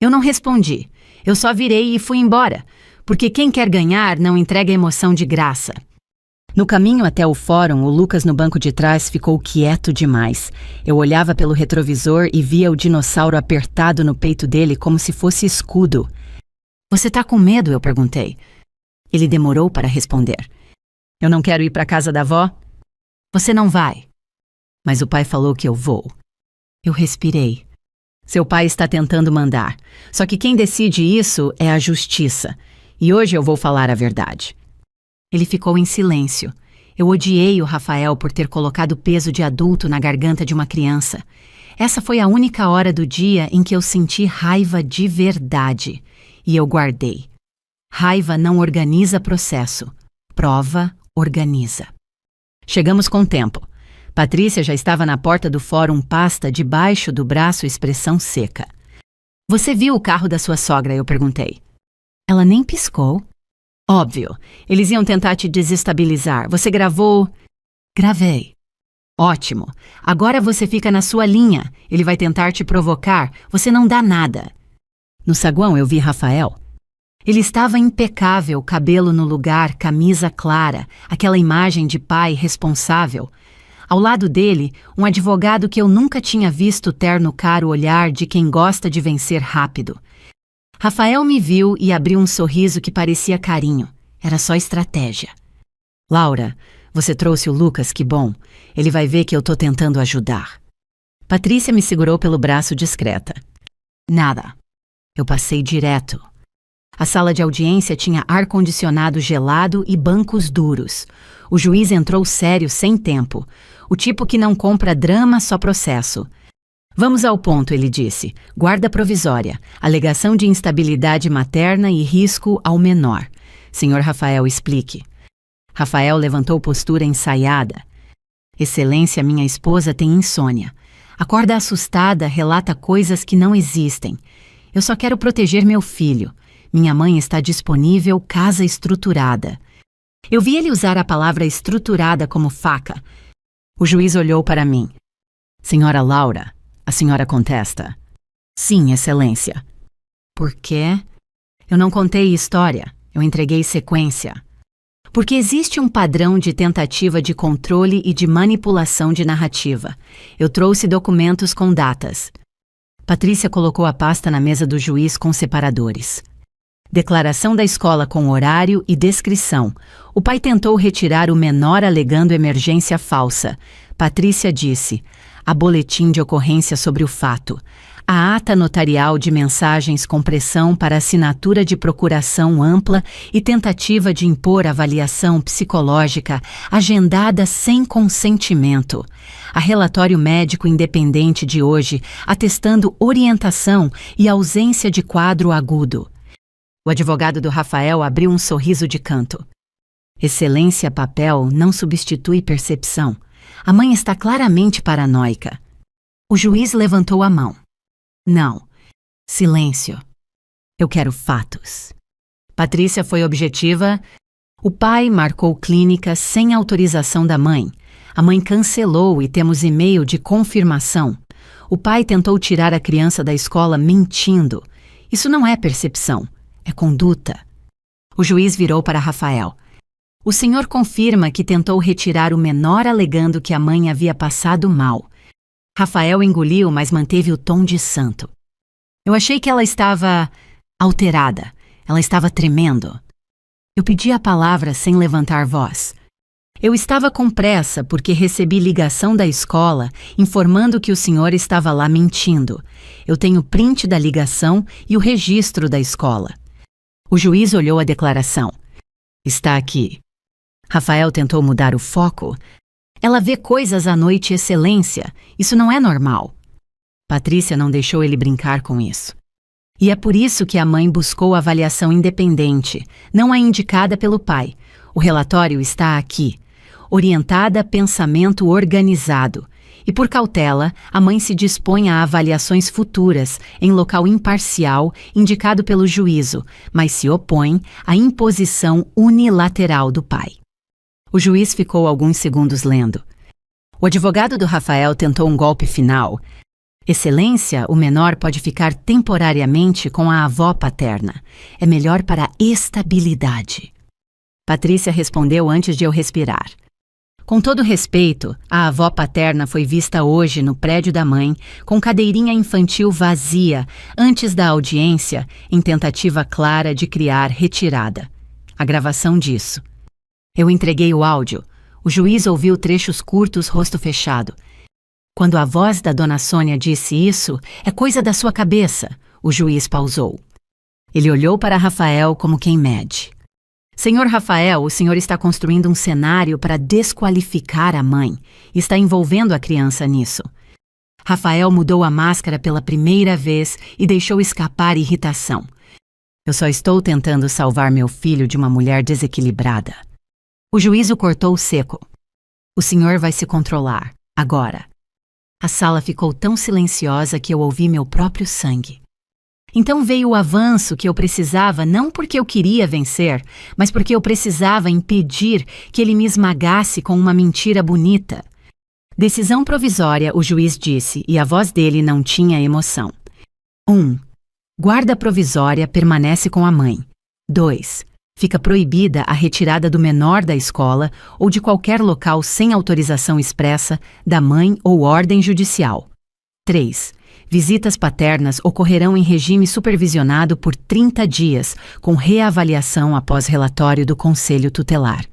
Eu não respondi. Eu só virei e fui embora. Porque quem quer ganhar não entrega emoção de graça. No caminho até o fórum, o Lucas no banco de trás ficou quieto demais. Eu olhava pelo retrovisor e via o dinossauro apertado no peito dele como se fosse escudo. Você tá com medo? Eu perguntei. Ele demorou para responder. Eu não quero ir para casa da avó. Você não vai. Mas o pai falou que eu vou. Eu respirei. Seu pai está tentando mandar. Só que quem decide isso é a justiça. E hoje eu vou falar a verdade. Ele ficou em silêncio. Eu odiei o Rafael por ter colocado peso de adulto na garganta de uma criança. Essa foi a única hora do dia em que eu senti raiva de verdade. E eu guardei. Raiva não organiza processo. Prova organiza. Chegamos com tempo. Patrícia já estava na porta do fórum, pasta debaixo do braço, expressão seca. Você viu o carro da sua sogra? Eu perguntei. Ela nem piscou. Óbvio, eles iam tentar te desestabilizar. Você gravou? Gravei. Ótimo. Agora você fica na sua linha. Ele vai tentar te provocar. Você não dá nada. No saguão eu vi Rafael. Ele estava impecável, cabelo no lugar, camisa clara, aquela imagem de pai responsável. Ao lado dele, um advogado que eu nunca tinha visto ter no caro olhar de quem gosta de vencer rápido. Rafael me viu e abriu um sorriso que parecia carinho. Era só estratégia. Laura, você trouxe o Lucas, que bom. Ele vai ver que eu tô tentando ajudar. Patrícia me segurou pelo braço discreta. Nada. Eu passei direto. A sala de audiência tinha ar-condicionado gelado e bancos duros. O juiz entrou sério, sem tempo. O tipo que não compra drama, só processo. Vamos ao ponto, ele disse. Guarda provisória, alegação de instabilidade materna e risco ao menor. Senhor Rafael, explique. Rafael levantou postura ensaiada. Excelência, minha esposa tem insônia. Acorda assustada, relata coisas que não existem. Eu só quero proteger meu filho. Minha mãe está disponível, casa estruturada. Eu vi ele usar a palavra estruturada como faca. O juiz olhou para mim. Senhora Laura, a senhora contesta. Sim, excelência. Por quê? Eu não contei história, eu entreguei sequência. Porque existe um padrão de tentativa de controle e de manipulação de narrativa. Eu trouxe documentos com datas. Patrícia colocou a pasta na mesa do juiz com separadores. Declaração da escola com horário e descrição. O pai tentou retirar o menor alegando emergência falsa. Patrícia disse: há boletim de ocorrência sobre o fato. A ata notarial de mensagens com pressão para assinatura de procuração ampla e tentativa de impor avaliação psicológica agendada sem consentimento. A relatório médico independente de hoje atestando orientação e ausência de quadro agudo. O advogado do Rafael abriu um sorriso de canto. Excelência, papel não substitui percepção. A mãe está claramente paranoica. O juiz levantou a mão. Não. Silêncio. Eu quero fatos. Patrícia foi objetiva. O pai marcou clínica sem autorização da mãe. A mãe cancelou e temos e-mail de confirmação. O pai tentou tirar a criança da escola mentindo. Isso não é percepção, é conduta. O juiz virou para Rafael. O senhor confirma que tentou retirar o menor alegando que a mãe havia passado mal. Rafael engoliu, mas manteve o tom de santo. Eu achei que ela estava alterada. Ela estava tremendo. Eu pedi a palavra sem levantar voz. Eu estava com pressa porque recebi ligação da escola informando que o senhor estava lá mentindo. Eu tenho print da ligação e o registro da escola. O juiz olhou a declaração. Está aqui. Rafael tentou mudar o foco. Ela vê coisas à noite, excelência. Isso não é normal. Patrícia não deixou ele brincar com isso. E é por isso que a mãe buscou avaliação independente, não a indicada pelo pai. O relatório está aqui. Orientada a pensamento organizado. E por cautela, a mãe se dispõe a avaliações futuras, em local imparcial, indicado pelo juízo, mas se opõe à imposição unilateral do pai. O juiz ficou alguns segundos lendo. O advogado do Rafael tentou um golpe final. Excelência, o menor pode ficar temporariamente com a avó paterna. É melhor para a estabilidade. Patrícia respondeu antes de eu respirar. Com todo respeito, a avó paterna foi vista hoje no prédio da mãe, com cadeirinha infantil vazia, antes da audiência, em tentativa clara de criar retirada. A gravação disso. Eu entreguei o áudio. O juiz ouviu trechos curtos, rosto fechado. Quando a voz da dona Sônia disse isso, é coisa da sua cabeça, o juiz pausou. Ele olhou para Rafael como quem mede. Senhor Rafael, o senhor está construindo um cenário para desqualificar a mãe. Está envolvendo a criança nisso. Rafael mudou a máscara pela primeira vez e deixou escapar irritação. Eu só estou tentando salvar meu filho de uma mulher desequilibrada. O juiz o cortou seco. O senhor vai se controlar, agora. A sala ficou tão silenciosa que eu ouvi meu próprio sangue. Então veio o avanço que eu precisava, não porque eu queria vencer, mas porque eu precisava impedir que ele me esmagasse com uma mentira bonita. Decisão provisória, o juiz disse, e a voz dele não tinha emoção. 1. Guarda provisória permanece com a mãe. 2. Fica proibida a retirada do menor da escola ou de qualquer local sem autorização expressa da mãe ou ordem judicial. 3. Visitas paternas ocorrerão em regime supervisionado por 30 dias, com reavaliação após relatório do Conselho Tutelar.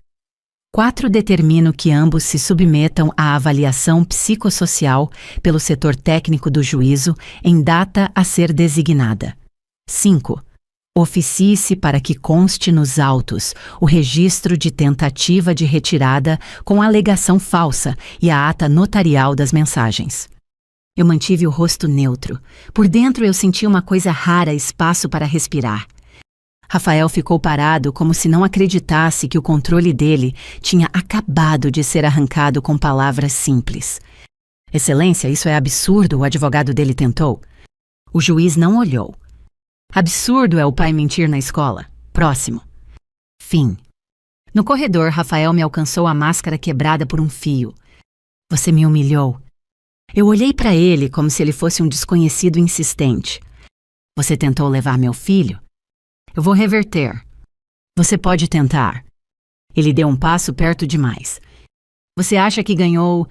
4. Determino que ambos se submetam à avaliação psicossocial pelo setor técnico do juízo em data a ser designada. 5. Oficie-se para que conste nos autos o registro de tentativa de retirada com alegação falsa e a ata notarial das mensagens. Eu mantive o rosto neutro. Por dentro eu senti uma coisa rara, espaço para respirar. Rafael ficou parado como se não acreditasse que o controle dele tinha acabado de ser arrancado com palavras simples. Excelência, isso é absurdo, o advogado dele tentou. O juiz não olhou. Absurdo é o pai mentir na escola. Próximo. Fim. No corredor, Rafael me alcançou a máscara quebrada por um fio. Você me humilhou. Eu olhei para ele como se ele fosse um desconhecido insistente. Você tentou levar meu filho? Eu vou reverter. Você pode tentar. Ele deu um passo perto demais. Você acha que ganhou...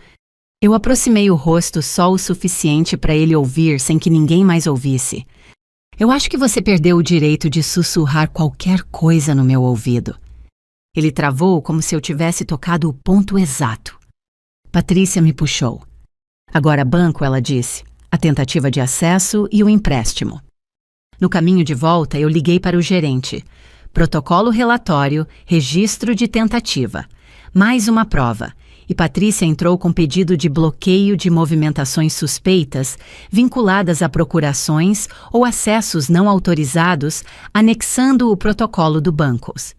Eu aproximei o rosto só o suficiente para ele ouvir sem que ninguém mais ouvisse. Eu acho que você perdeu o direito de sussurrar qualquer coisa no meu ouvido. Ele travou como se eu tivesse tocado o ponto exato. Patrícia me puxou. Agora banco, ela disse, a tentativa de acesso e o empréstimo. No caminho de volta, eu liguei para o gerente. Protocolo relatório, registro de tentativa. Mais uma prova. E Patrícia entrou com pedido de bloqueio de movimentações suspeitas vinculadas a procurações ou acessos não autorizados, anexando o protocolo do Bancos.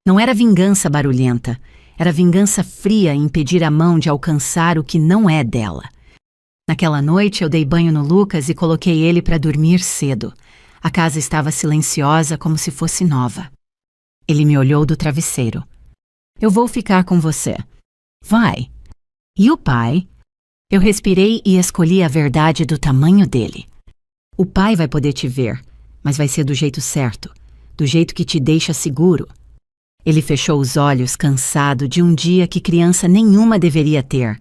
Não era vingança barulhenta, era vingança fria em impedir a mão de alcançar o que não é dela. Naquela noite eu dei banho no Lucas e coloquei ele para dormir cedo. A casa estava silenciosa como se fosse nova. Ele me olhou do travesseiro. Eu vou ficar com você. Vai. E o pai? Eu respirei e escolhi a verdade do tamanho dele. O pai vai poder te ver, mas vai ser do jeito certo, do jeito que te deixa seguro. Ele fechou os olhos, cansado de um dia que criança nenhuma deveria ter.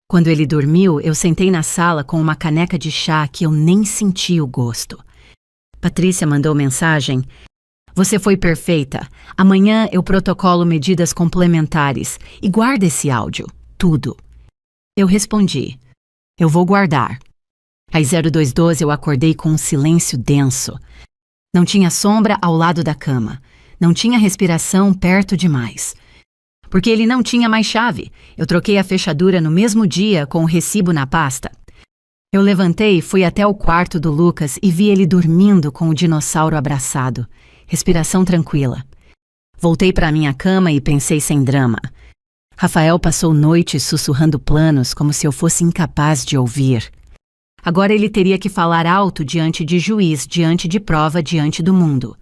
Quando ele dormiu, eu sentei na sala com uma caneca de chá que eu nem senti o gosto. Patrícia mandou mensagem. Você foi perfeita. Amanhã eu protocolo medidas complementares e guarda esse áudio. Tudo. Eu respondi. Eu vou guardar. Às 02:12 eu acordei com um silêncio denso. Não tinha sombra ao lado da cama. Não tinha respiração perto demais. Porque ele não tinha mais chave. Eu troquei a fechadura no mesmo dia com o recibo na pasta. Eu levantei e fui até o quarto do Lucas e vi ele dormindo com o dinossauro abraçado. Respiração tranquila. Voltei para minha cama e pensei sem drama. Rafael passou noites sussurrando planos como se eu fosse incapaz de ouvir. Agora ele teria que falar alto diante de juiz, diante de prova, diante do mundo.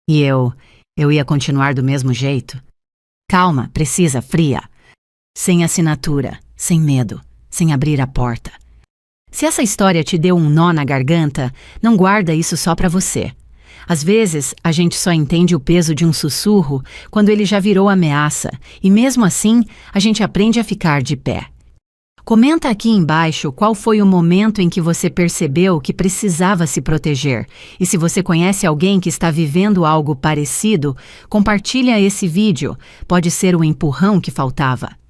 E eu ia continuar do mesmo jeito? Calma, precisa, fria. Sem assinatura, sem medo, sem abrir a porta. Se essa história te deu um nó na garganta, não guarda isso só pra você. Às vezes, a gente só entende o peso de um sussurro quando ele já virou ameaça, e mesmo assim, a gente aprende a ficar de pé. Comenta aqui embaixo qual foi o momento em que você percebeu que precisava se proteger. E se você conhece alguém que está vivendo algo parecido, compartilha esse vídeo. Pode ser o empurrão que faltava.